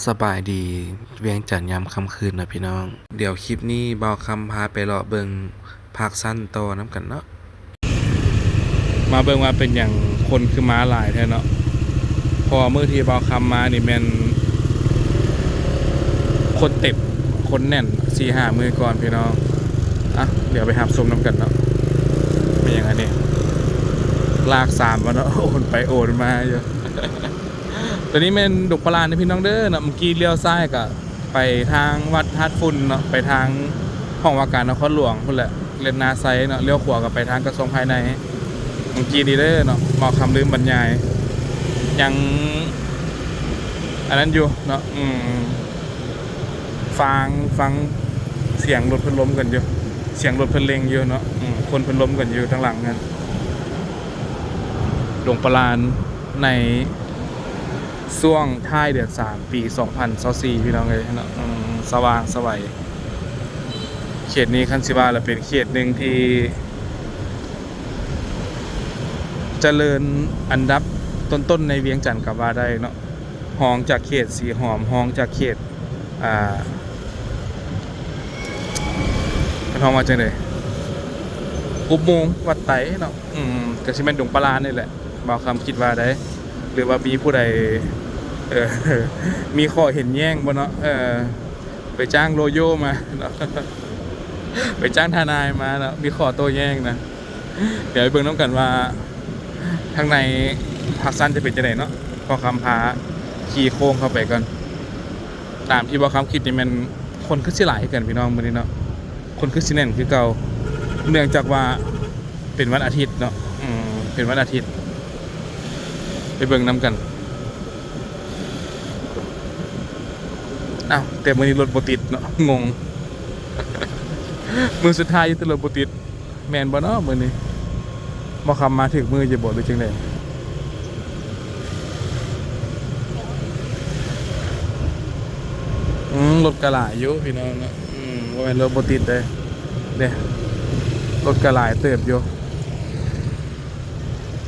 สบายดีเวียงจันทร์ยามค่ำคืนนะพี่น้องเดี๋ยวคลิปนี้เบาคำพาไปเลาะเบิงภาคสั้นโตอน้ำกันเนาะมาเบิงว่าเป็นอย่างคนคือม้าหลายแท้เนาะพอเมื่อที่เบาคำมานี่แม่นคนเต็มคนแน่น4-5มือก่อนพี่น้องอ่ะเดี๋ยวไปหาชมน้ำกันเนาะเป็นอย่างนี้ลากสามวะเนาะโอนไปโอนมาเยอะตอนนี้เป็นดุกพลานนะพี่น้องเด้อเนาะเมื่อกี้เลี้ยวซ้ายก็ไปทางวัดธาตุฝุ่นเนาะไปทางห้องว่าการนครหลวงพุ่นแหละเลนนาไซเนาะเลี้ยวขวาก็ไปทางกระทรวงภายในเมื่อกี้ดีเด้อเนาะมอคำลืมบรรยายยังอันนั้นอยู่เนาะฟังเสียงรถเพิ่นล้มกันอยู่เสียงรถเพิ่นเล็งอยู่เนาะคนเพิ่นล้มกันอยู่ทางหลังนั่นหลวงปลานในช่วงท้ายเดือน3 ปี2024พี่น้องเลยเนาะสว่างสวัยเขตนี้คันสิว่าละเป็นเขตหนึ่งที่เจริญอันดับต้นๆในเวียงจันทร์กับว่าได้เนาะห้องจากเขตสีหอมห้องจากเขตเป็นห้องมาจังเลยอุโมงค์วัดไตเนาะก็สิแม่นดงปลานี่แหละบ่าวคำคิดว่าได้หรือว่ามีผู้ใดมีข้อเห็นแย้งบ่เนาะไปจ้างโลโยมาเนาะไปจ้างทนายมาเนาะมีข้อโต้แย้งนะเดี๋ยวไปเบิ่งน้ำกันว่าทางในภาคสั้นจะเป็นจังไดเนาะพอคำพาขี่โค้งเข้าไปก่อนตามที่บ่าวคำคิดนี่มันคนคือสิหลายกันพี่น้องมื้อนี้เนาะคนคือสิแน่นคือเก่าเนื่องจากว่าเป็นวันอาทิตย์เนาะเป็นวันอาทิตย์ไปเบิ่งน้ำกันอ้าวแต่มื้อนี้รถบ่ติดเนาะงง มือสุดท้ายอยู่รถบ่ติดแม่นบ่เนาะมื้อนี้บ่คำมาถึงมือจะบ่หรือจังได๋รถกระหลายอยู่พี่น้องเนาะบ่แม่นรถบ่ติดเด้รถกระหลายเติบอยู่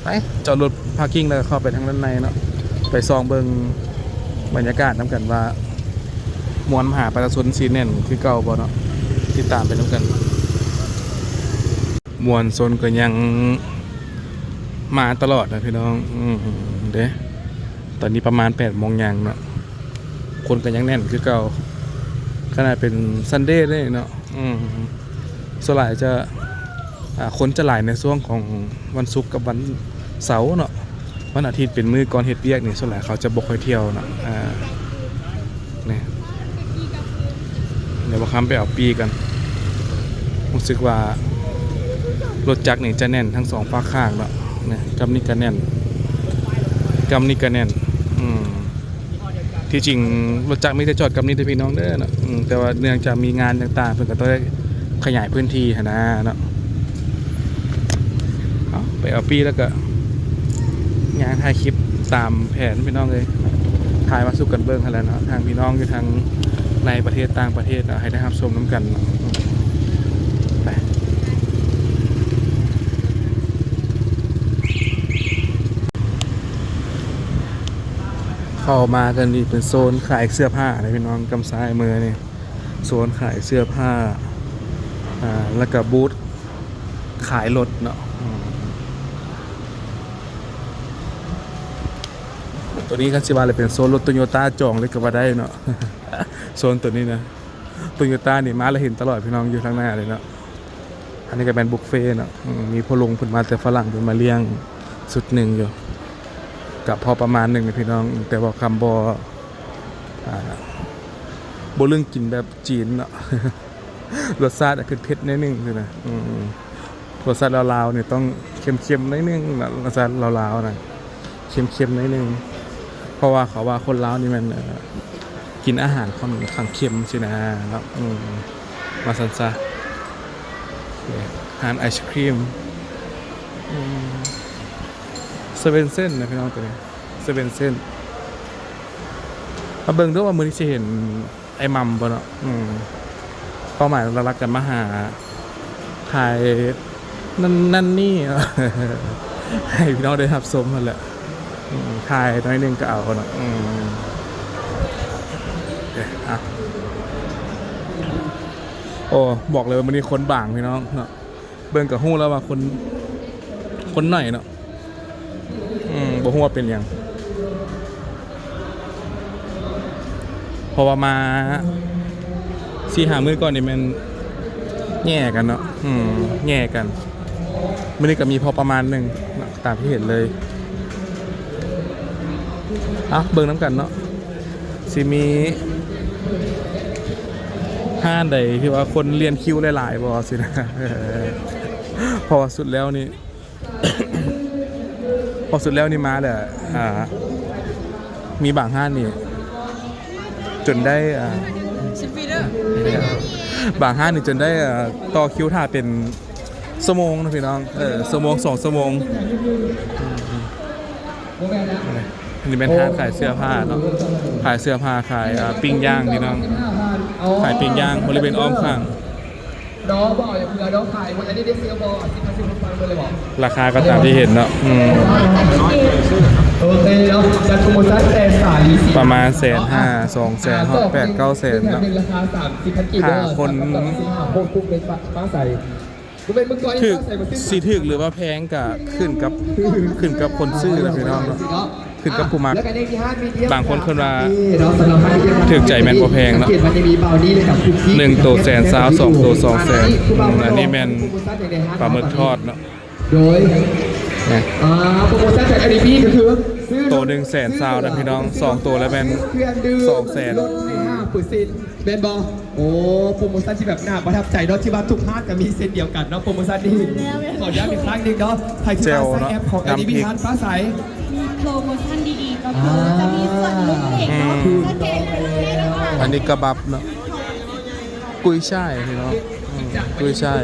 ไปจอดรถพาร์กิ้งแล้วเข้าไปทางด้านในเนาะไปซองเบิ่งบรรยากาศน้ำกันว่ามวลมหาประชาชนซีแน่นคือเก่าบ่เนาะติดตามไปน้ำกันมวลชนก็ยังมาตลอดนะพี่น้องเด้ตอนนี้ประมาณ8 โมงยังเนาะคนก็ยังแน่นคือเก่าขนาดเป็นซันเดย์ได้เนาะส่วนใหญ่จะคนจะหลายในช่วงของวันศุกร์กับวันเสาร์เนาะวันอาทิตย์เป็นมื้อก่อนเฮ็ดเวียกนี่ส่วนใหญ่เขาจะบ่ค่อยเที่ยวเนาะนี่เดี๋ยวบ่ค้ำไปเอาปีกันรู้สึกว่ารถจักรนี่จะแน่นทั้ง2ฝากข้างเนาะนี่กำนี่ก็แน่นกำนี่ก็แน่นที่จริงรถจักรไม่ได้จอดกำนี่แต่พี่น้องเด้อเนาะแต่ว่าเนื่องจากมีงานต่างๆเพิ่นก็ต้องขยายพื้นที่หั่นนะเนาะไปเอาปีแล้วก็งานถ่ายคลิปตามแผนพี่น้องเลยถ่ายมาสู้กันเบิ้งกันแล้วเนาะทางพี่น้องอยู่ทางในประเทศต่างประเทศให้ได้รับชมน้ำกันไปเข้ามากันนี่เป็นโซนขายเสื้อผ้าเลยพี่น้องกำซ้ายมือนี่โซนขายเสื้อผ้าแล้วก็บูธขายรถเนาะตัวนี้คันสิว่าเลยเป็นโซนรถโตโยต้าจองเลยก็ว่าได้เนาะ โซนตัวนี้นะโตโยต้านี่มาแล้วเห็นตลอดพี่น้องอยู่ทางหน้าเลยเนาะอันนี้ก็เป็นบุฟเฟ่เนาะมีพลงผลมาแต่ฝรั่งเป็นมาเลี้ยงสุดหนึ่งอยู่กับพอประมาณหนึ่งนะพี่น้องแต่ว่าคำบโบเรื่องกินแบบจีนเนาะ รสชาติคือเผ็ดนิดนึงคือนะรสชาติลาวๆเนี่ยต้องเค็มๆนิดนึงรสชาติลาวๆนะเค็มๆนิดนึงเพราะว่าเขาว่าคนลาวนี่มันกินอาหารค่อนข้างเค็มใช่ไหมครับมาสันซะอาหารไอศครีมเซเว่นเส้นนะพี่น้องตัวนี้เซเว่นเส้นมาเบิ่งด้วยว่ามือนี้จะเห็นไอ้มัมบ่เนาะเป้าหมายเรารักกันมาหาถ่ายนั่นนี่ ให้พี่น้องได้รับชมกันแหละถ่ายน้อยนึงก็เอาเนาะ อ่ะโอ้บอกเลยว่ามันนี้คนบางพี่น้องเนาะเบิ่งกับหู้แล้วว่าคนหน่อยเนาะบ่ฮู้ว่าเป็นหยังเพราะว่ามา4-5 มื้อก่อนนี่มันแย่กันเนาะแย่กันมื้อนี้ก็มีพอประมาณหนึ่งตามที่เห็นเลยเบิ่งน้ำกันเนาะสิมีห้านใดที่ว่าคนเรียนคิวหลายๆบ่สินะพอสุดแล้วนี่ พอสุดแล้วนี่มาแต่มีบางห้านนี่จนได้บางห้านนี่จนได้ต่อคิวถ่าเป็นชั่วโมงนะพี่น้องชั่วโมง2 ชั่วโมงนี่เป็นห้างขายเสื้อผ้าเนาะขายเสื้อผ้าขายปิ้งย่างพี่น้องขายปิ้งย่างบริเวณอ้อมข้างน้องบอกอย่าเผื่อน้องขายวันนี้ได้ซื้อบอลที่มาซื้อฟังเลยบอกราคาก็ตามที่เห็นเนาะโอเคแล้วจัดโปรโมชั่นประมาณ150,000 200,000 800,000 900,000เนาะราคา30,000กิโลคนคุกเป็นฟ้าใสถึกสีถึกหรือว่าแพงกับขึ้นกับคนซื้อนะพี่น้องเนาะขึ้นกับผู้มักบางคนคนว่าถึกใจแมนบ่แพงเนาะ1 ตัว120,000 2 ตัว200,000อันนี้แมนปลาหมึกทอดเนาะโดยโปรโมชั่นจาก ADP ก็คือตัว120,000นะพี่น้อง2 ตัวแล้วแมน200,000ลดให้5%แบนบอโอ้โปรโมชั่นที่แบบน่าประทับใจเนาะที่ว่าทุกห้างก็มีเซ็ตเดียวกันเนาะโปรโมชั่นนี้ขอย้ำอีกครั้งนึงเนาะใครที่มาใช้แอปของ ADP ร้านฟ้าใสมีโปรโมชั่นดีๆก็คือจะมีส่วนลดเด็กเนาะอันนี้กระบับเนาะกุยช่ายพี่น้องกุยช่าย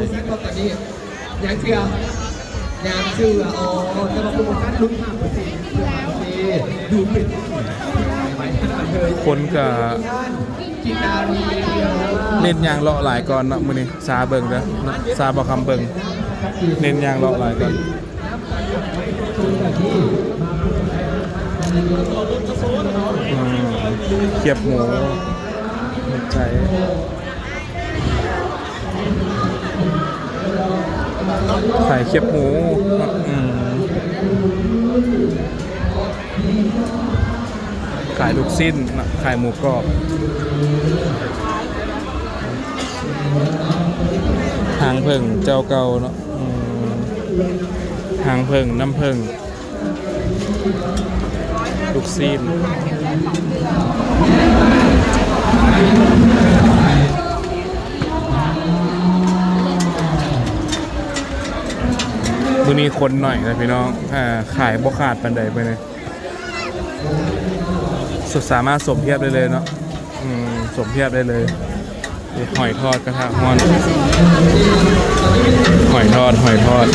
ยังเชื่ออ๋อจะมาโปรโมชั่นลุ้น5%ดูเป็นคนกับเน้นยางเลาะหลายก่อนเนาะมื้อนี้ซาเบิ่งเด้อซาบ่คำเบิ่งเน้นยางเลาะหลายก่อนเขียบหมูใจใส่เขียบหมูขายลูกชิ้นขายหมูกรอบหางเพิ่งเจ้าเก่าเนาะหางเพิ่งน้ำเพิ่งลูกชิ้นมื้อนี้คนหน่อยนะพี่น้องขายบ่ขาดปานใดไปเลยสามารถสมเทียบได้เลยเนาะสมเทียบได้เลยหอยทอดกระทะฮ้อนหอยทอด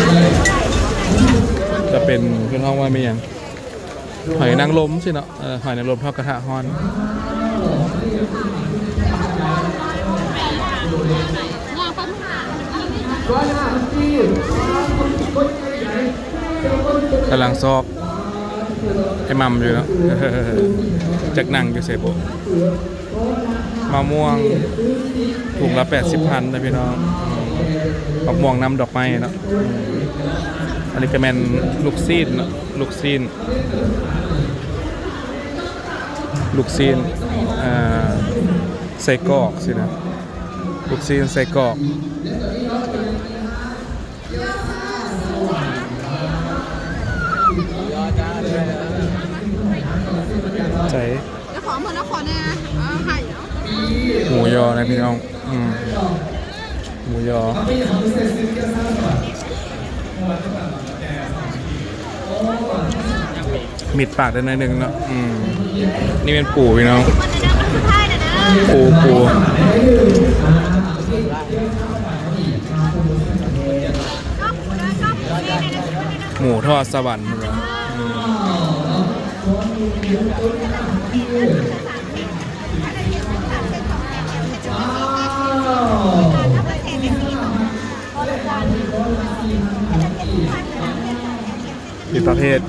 จะเป็นห้องว่าไม่ยังหอยนางรมใช่เนาะหอยนางรมทอดกระทะฮ้อนกำลังซอกไอ้มัมอยู่เนาะจากหนังอยู่เสบมะม่วงถุงละ80,000นะพี่น้องมะม่วงน้ำดอกไม้เนาะอันนี้ก็เป็นลูกซีนเนาะลูกซีนใส่กรอกสินะลูกซีนใส่กรอกใจจะขอเหมือนนครเนี่ยไข่หมูยอนะพี่น้องหมูยอมิดปากได้หน่อยนึงเนาะนี่เป็นปูพี่น้องปูหมูทอดสวรรค์เหรอผิดประเภท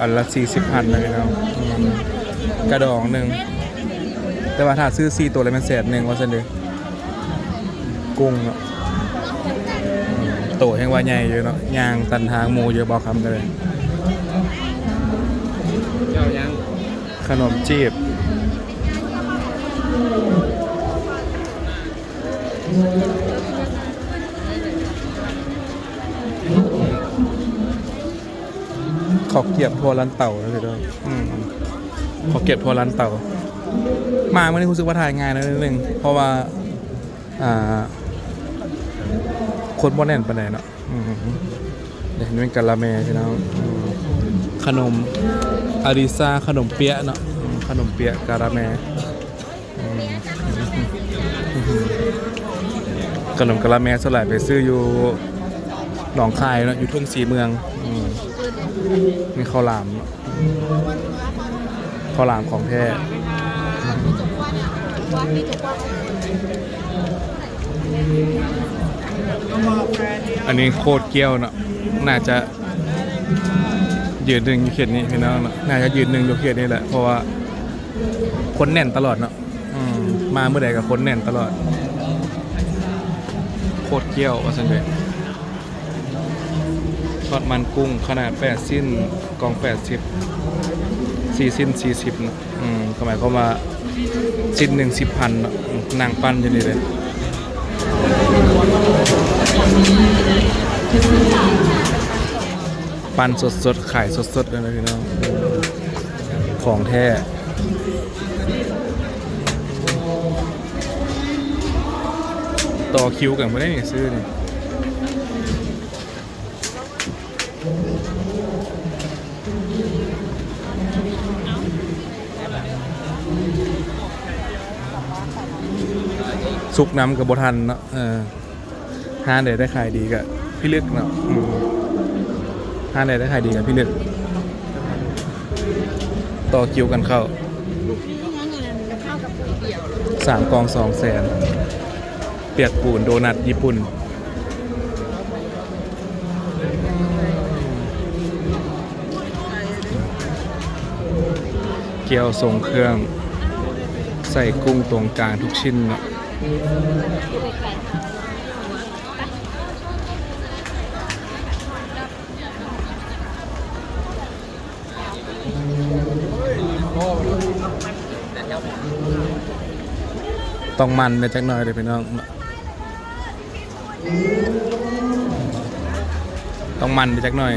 อันละ40,000เลยเนาะกระดองหนึ่งแต่ว่าถ้าซื้อ4ตัวเลยมัน100,000ว่าซั่นเด้อกุ้งเนาะโตแห่งว่าใหญ่อยู่เนาะย่างตันทางหมูเยอะบ่คำเลยเจ้ายังขนมจีบขอเก็บทัวรันเต่าแล้วเด้อขอเก็บทัวรันเต่ามาเมื่อนี้รู้สึกว่าถ่ายงานนิดนึงเพราะว่าคนบ่แน่นปานใดเนาะเดี๋ยวเห็นเป็นกะละแมพี่น้องขนมอาริซาขนมเปี๊ยะเนาะขนมเปี๊ยะกะละแมขนมกะละแมสลายไปซื้ออยู่หนองคายเนาะอยู่ทุ่งสีเมืองมีข้าวหลามข้าวหลามของแท้อันนี้โคตรเกี้ยวเนาะน่าจะยืนหนึ่งอยู่เขตนี้พี่น้องเนาะน่าจะยืนหนึ่งอยู่เขตนี้แหละเพราะว่าคนแน่นตลอดเนาะมาเมื่อใดกับคนแน่นตลอดโคตรเกี้ยวว่าสันเดทอดมันกุ้งขนาด8สิ้นกล่อง80 4สิ้น40เนาะก็หมายความว่าสิ้นหนึ่ง10,000เนาะนางปั้นอยู่นี่เลยปั้นสดๆขายสดๆเลยนะพี่น้องของแท้ต่อคิวกันไม่ได้เนี่ยซื้อนี่สุกน้ำกับบทันเนาะห้าเดได้ขายดีกับพี่เลือกเนาะห้าเดได้ขายดีกับพี่เลือกต่อคิวกันเข้า3 กอง 200,000เปียกปูนโดนัทญี่ปุ่นเกี๊ยวทรงเครื่องใส่กุ้งตรงกลางทุกชิ้นเนาะต้องมันในจักหน่อยเดี๋ยวพี่น้องต้องมันในจักหน่อย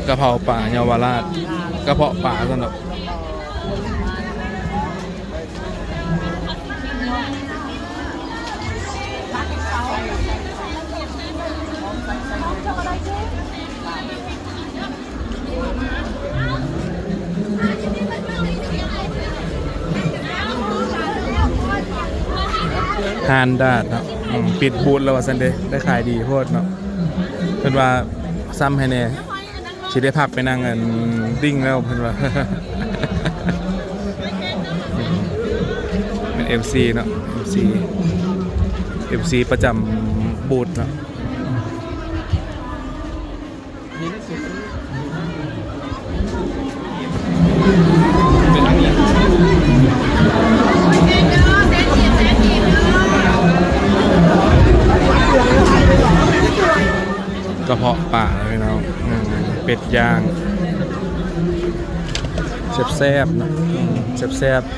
กะเพราป่าเยาวราชกระเพาะป่าสำหรับฮานดาดเนาะปิดบูธแล้วว่าซันเดย์ได้ขายดีโพดเนาะเพิ่นว่าซ้ำให้แน่สิได้พักไปนั่งกันดิ้งแล้วเพิ่นว่าเป็น FC เนาะ FC ประจำบูธเนาะกระเพาะป่าเลยเนาะเป็ดย่างแซ่บๆเนาะแซ่บๆ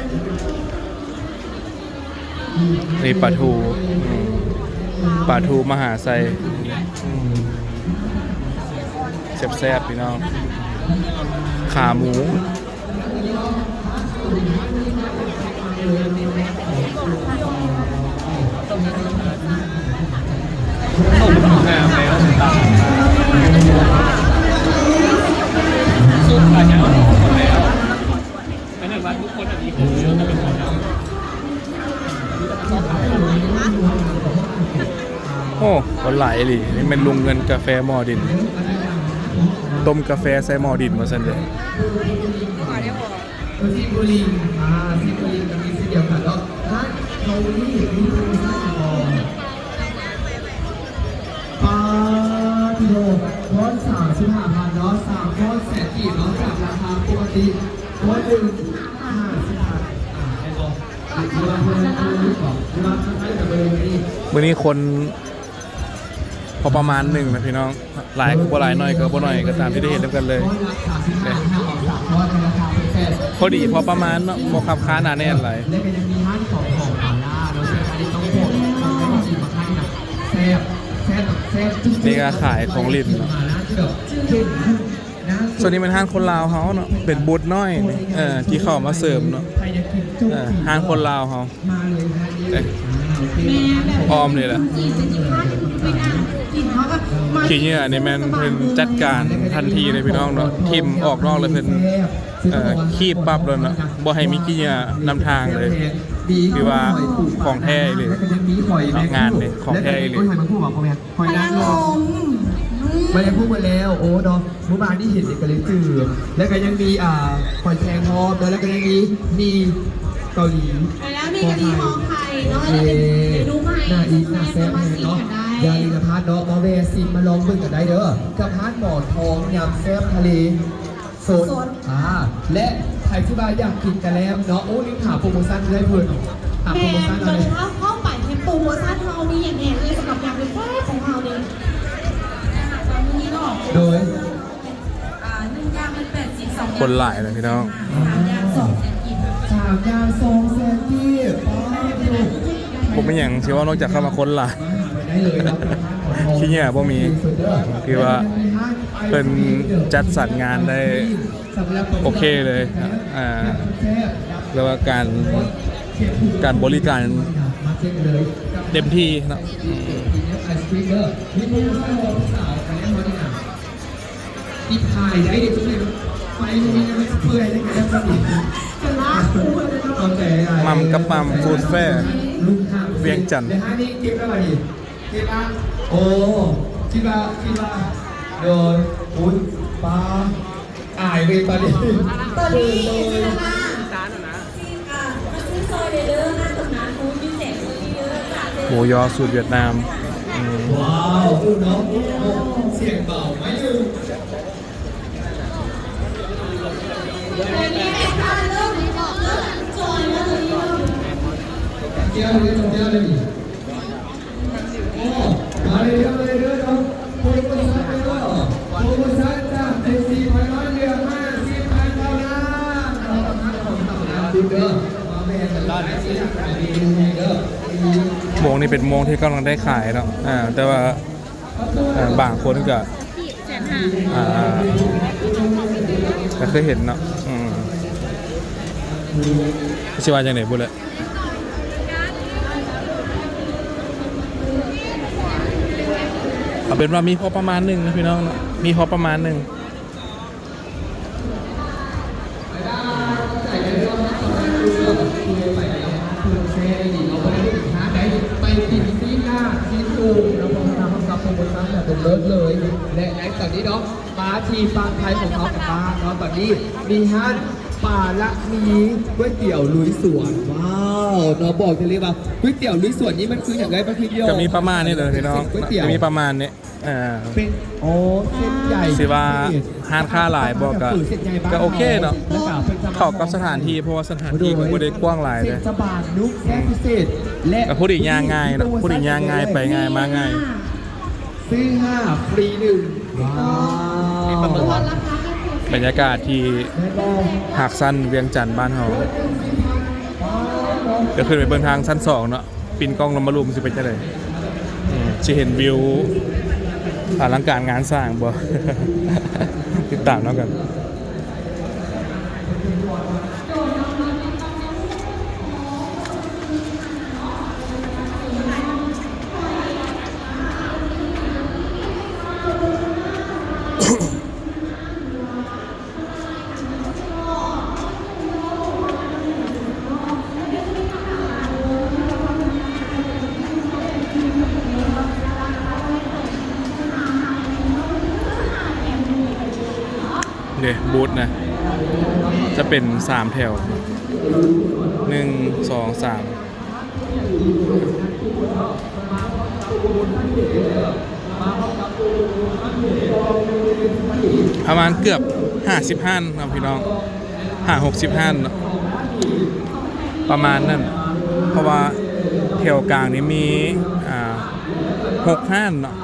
นี่ปลาทูมหาไซแซ่บๆพี่น้องขาหมูสุดท้ายแล้วหมดแล้วไม่ได้ว่าทุกคนอันนี้ผมเชื่อกันเป็นคนแล้วโอ้คนหลายเลยนี่เป็นลุงเงินกาแฟหม้อดินต้มกาแฟใส่หม้อดินมาสันเดย์ซิบุรีซิบุรีกับมีสีเดียวกันแล้วร้านเกาหลีมีปลาทิโล130 15,000เนาะ3ก้อนแสนกีบเนาะจากราคาปกติก้อนหนึ่ง50,000ไอ้บอลที่ว่าเพื่อนบอกที่ว่าท่านให้กับเบอร์นี้ วันนี้คนพอประมาณหนึ่งนะพี่น้องหลายก็บ่หลายน้อยก็บ่น้อยก็ตามที่ได้เห็นแล้วกันเลยเนี่ยพอดีพอประมาณเนาะบ่ขับค้าหนาแน่นหลาย และก็ยังมีร้านของปาล่าเราใช้การที่ต้องบอกต้องบอกอีกมาให้นะแซ่บจุ๊บ นี่ก็ขายของลิ้นเนาะ ปาล่าที่แบบเข้มข้นนะ ส่วนนี้เป็นห้างคนลาวเขาเนาะเป็นบูธน้อยนี่ที่เข้ามาเสริมเนาะ ใครอยากกินจุ๊บ ห้างคนลาวเขา มาเลยฮะนี่ เอ๊ะ แม่แบบ อ้อมนี่แหละ จีนจะ25ไปอ่านกินเขาก็มา ขี้เหงื่อนี่แม่นเพิ่นจัดการทันทีเลยพี่น้องเนาะทิมออกนอกเลยเพิ่นคีบปั๊บเลยเนาะบ่ให้มีขี้เหงื่อนำทางเลย คือว่าของแท้เลย แล้วก็ยังมีหอยแม งานเลยของแท้เลย หอยมันพูดบอกเขาไหมหอยนางรม มันยังพูดมาแล้วโอ้เนาะเมื่อวานที่เห็นเนี่ยก็เลยจืดแล้วก็ยังมีหอยแครงทอดแล้วก็ยังมีเกาหลี แล้วมีกะทิหอมไข่เนาะแล้วเป็นเมนูใหม่ หน้าอีกหน้าแซ่บ มา แน่ ซี เนาะ กันได้ ยาลีนพาร์ทเนาะมาเวซิมาลองเบิ่งกันได้เด้อกับพาร์ทหมอนทองยำแซ่บทะเลสดและใครที่บ้านอยากกินกระแลมเนาะโอ้นี่ถามโปรโมชั่นได้เพิ่นถาม แพ โปรโม ง ชั่น โด อะไร ยเฉพาะข้าวปั่นเทมปูซันเฮามีอย่างแน่เลยสำหรับยำเป็นแซ่บของเฮาเลยตอนนี้เนาะ โดย 1ย่างมัน82 คนหลายเลยพี่น้อง 3ย่าง2แสนกิน 3 ยาง2 แสนกีบป้าดู ผมไม่อย่างเชื่อว่านอกจากเข้ามาคนหลาย ได้เลยครับ ขี้เหงื่อบ่มีคือว่าเพิ่นจัดสรรงานได้โอเคเลยแล้วว่าการบริการเต็มที่เนาะ อีกถ่ายได้เด็กทุกคนไฟมันยังไม่เปื่อยได้ไงครับพี่ จะลากคูณเลยเนาะ ตอนแต่ มัมกับมัมฟูดแฟร์ เวียงจันทร์ เดี๋ยวให้นี่กินอะไรดีกินละโอ้กินละโดยอุ้ยปลาอายเลยตอนนี้ ตอนนี้จินตนามาซื้อซอยเดอร์หน้าตรงนั้นคูณพิเศษเลยเยอะจ้ะ หมูยอสูตรเวียดนามอืม ว้าวดูเนาะเสียงเบาไหมลืม แต่นี่แม่ค้าเริ่มบอกเริ่มจอยแล้วเลย เกี่ยวเลยตรงเกี่ยวเลยโอ้มาเลยเด้อเนาะโปรโมชั่นเลยเนาะโปรโมชั่นจ้าเป็น4,100เหลือ50,000เท่านั้นเราทำของทำงานดูเด้อมาแบ่งกันได้เด้อ โมงนี่เป็นโมงที่กำลังได้ขายเนาะแต่ว่าบางคนก็ก็เคยเห็นเนาะชื่อว่าอย่างไหนบุญเลยเอาเป็นว่ามีพอประมาณหนึ่งนะพี่น้องเนาะมีพอประมาณหนึ่ง ไปกินซีหน้าซีซูแล้วพอทำกับโปรโมชั่นแบบเป็นเลิศเลยและในตอนนี้เนาะป้าทีฟางไทยของเขากับป้าเนาะตอนนี้มีฮั่นป่าละมีก๋วยเตี๋ยวลุยสวนว้าวเราบอกจะเรียกว่าก๋วยเตี๋ยวลุยสวนนี้มันคืออย่างไรป้าคิดโย ก็มีประมาณนี้เลยพี่น้อง ก๋วยเตี๋ยว จะมีประมาณนี้เป็นโอ้เส้นใหญ่ สิว่าห้างค่าหลายบอกก็โอเคเนาะเข้ากับสถานที่เพราะว่าสถานที่ก็ไม่ได้กว้างหลายเลย เส้นจะบานนุกแซ่บพิเศษและ ก็พูดอีกย่างง่ายเนาะพูดอีกย่างง่ายไปง่ายมาง่าย ซื้อ5ฟรี1ว้าว บรรยากาศที่หากสั้นเวียงจันทร์บ้านเราจะขึ้นไปเบิ่งทางชั้น2เนาะปินกล้องลงมาลุมสิเป็นจังได๋สิเห็นวิวอลังการงานสร้างบ่ ติดตามเนาะกันเนี่ยบูธนะจะเป็น3แถว1 2 3 ณเกือบ50ฮั่นครับพี่น้อง60ฮั่นเนาะประมาณนั้นเพราะว่าแถวกลางนี้มี6ฮั่นเนาะ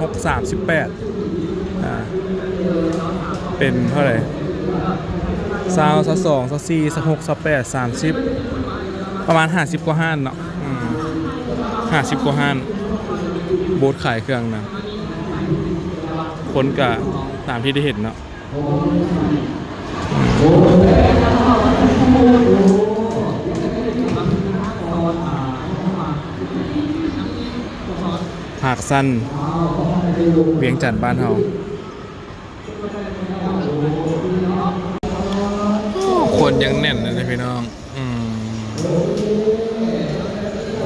638เป็นเท่าไหร่22 24 26 28 30ประมาณ50กว่าฮั่นเนาะ50กว่าฮั่นบูธขายเครื่องนะคนกะตามที่ได้เห็นเนาะหากสั้นเวียงจันทน์บ้านเฮาคนยังแน่นเลยพี่น้อง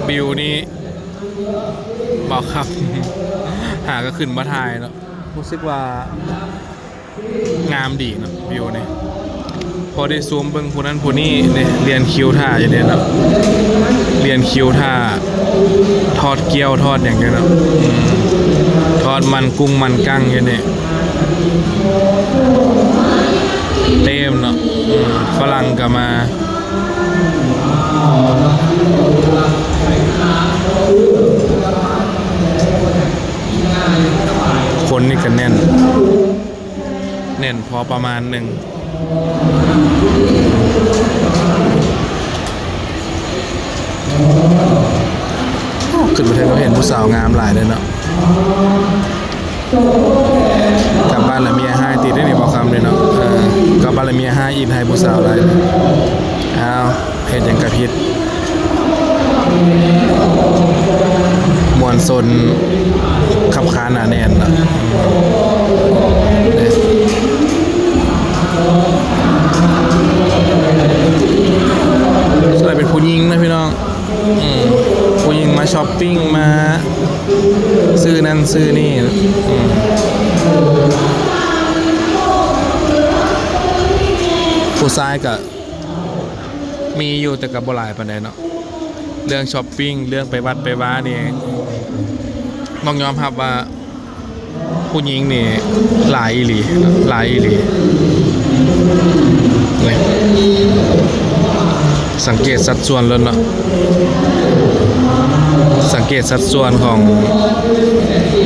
บิวนี่บอกครับ หาก็ขึ้นมาถ่ายเนาะรู้สึกว่างามดีเนาะวิวนี่พอได้ซูมเบิ่งผู้นั้นผู้นี้เนี่ยเรียนคิวท่าอย่างเนี้ยเนาะเรียนคิวท่าทอดเกี๊ยวทอดอย่างเงี้ยเนาะทอดมันกุ้งมันกั้งอย่างเนี้ยเต็มเนาะฝรั่งก็มาคนนี่ก็แน่นพอประมาณหนึ่งขึ้นไปเทเราเห็นผู้สาวงามหลายเลยเนาะกลับบ้านละเมียให้ตีได้ในบอกคำเลยเนาะกลับบ้านละเมียให้อินให้ผู้สาวหลายอ้าวเห็นอย่างกระพิษมวลซนขับค้าหนาแน่นนะส่วนใหญ่เป็นผู้หญิงนะพี่น้องผู้หญิงมาช้อปปิ้งมาซื้อนั่นซื้อนี่ผู้ชายก็มีอยู่แต่กับบ่หลายปานใดเนาะเรื่องช้อปปิ้งเรื่องไปวัดไปว้านี่ต้องยอมรับว่าผู้หญิงนี่หลายอีหลีเลยสังเกตสัดส่วนแล้วเนาะสังเกตสัดส่วนของ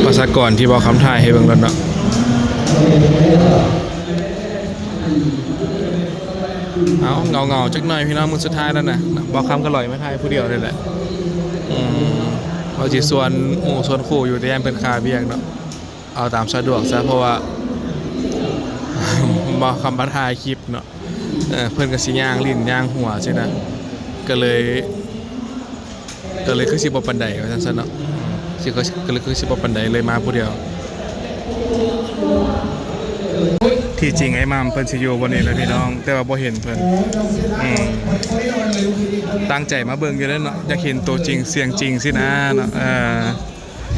ประชากรที่บอกคำทายให้เบิ่งแล้วเนาะเอาเงาจักหน่อยพี่น้องมือสุดท้ายแล้วนะบอกคำก็ลอยไม่ทายผู้เดียวเลยแหละเราจีส่วนหมู่ส่วนคู่อยู่ที่แอมเป็นคาเบียงเนาะเอาตามสะดวกซะเพราะว่าบอกคำพัฒนาคลิปเนาะเพื่อนกับสิย่างลิ้นย่างหัวใช่นะก็เลยคือสิบปันไดว่าซั่นเนาะก็เลยคือสิบปันไดเลยมาผู้เดียวที่จริงไอ้มามเพิ่นสิอยู่บนนี้แหละพี่น้องแต่ว่าบ่เห็นเพิ่นตั้งใจมาเบิ่งอยู่แล้วเนาะอยากเห็นตัวจริงเสียงจริงสินะเนาะ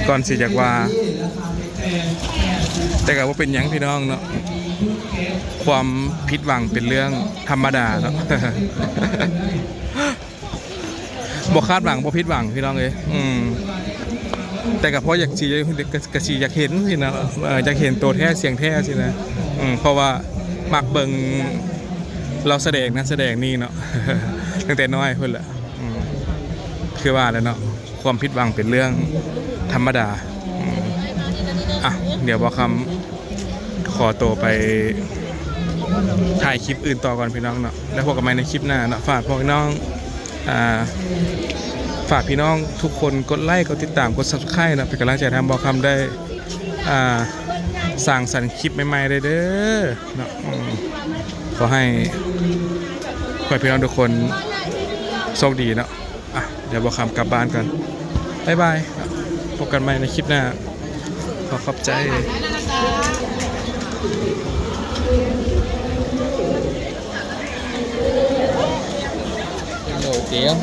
ก่อนสิจากว่าแต่ก็บ่เป็นหยังพี่น้องเนาะความผิดหวังเป็นเรื่องธรรมดาเนาะ บ่คาดหวังบ่ผิดหวังพี่น้องเอ้ยแต่ก็เพราะอยากเห็นสินะอยากเห็นตัวแท้เสียงแท้สินะเพราะว่ามักเบิ่งเราแสดงนี่เนาะ ตั้งแต่น้อยเพิ่นแหละคือว่าแล้วเนาะความผิดหวังเป็นเรื่องธรรมดาเดี๋ยวบอกคำขอตัวไปถ่ายคลิปอื่นต่อก่อนพี่น้องเนาะแล้วพบกันใหม่ในคลิปหน้าเนาะฝากพี่น้องทุกคนกดไลค์กดติดตามกด Subscribe นะเป็นกำลังใจทำบอกคำได้สร้างสรรค์คลิปใหม่ๆเด้อเนาะขอให้พี่น้องทุกคนโชคดีเนาะเดี๋ยวบอกคำกลับบ้านกันบ๊ายบายพบกันใหม่ในคลิปหน้าขอขอบใจnổi tiếng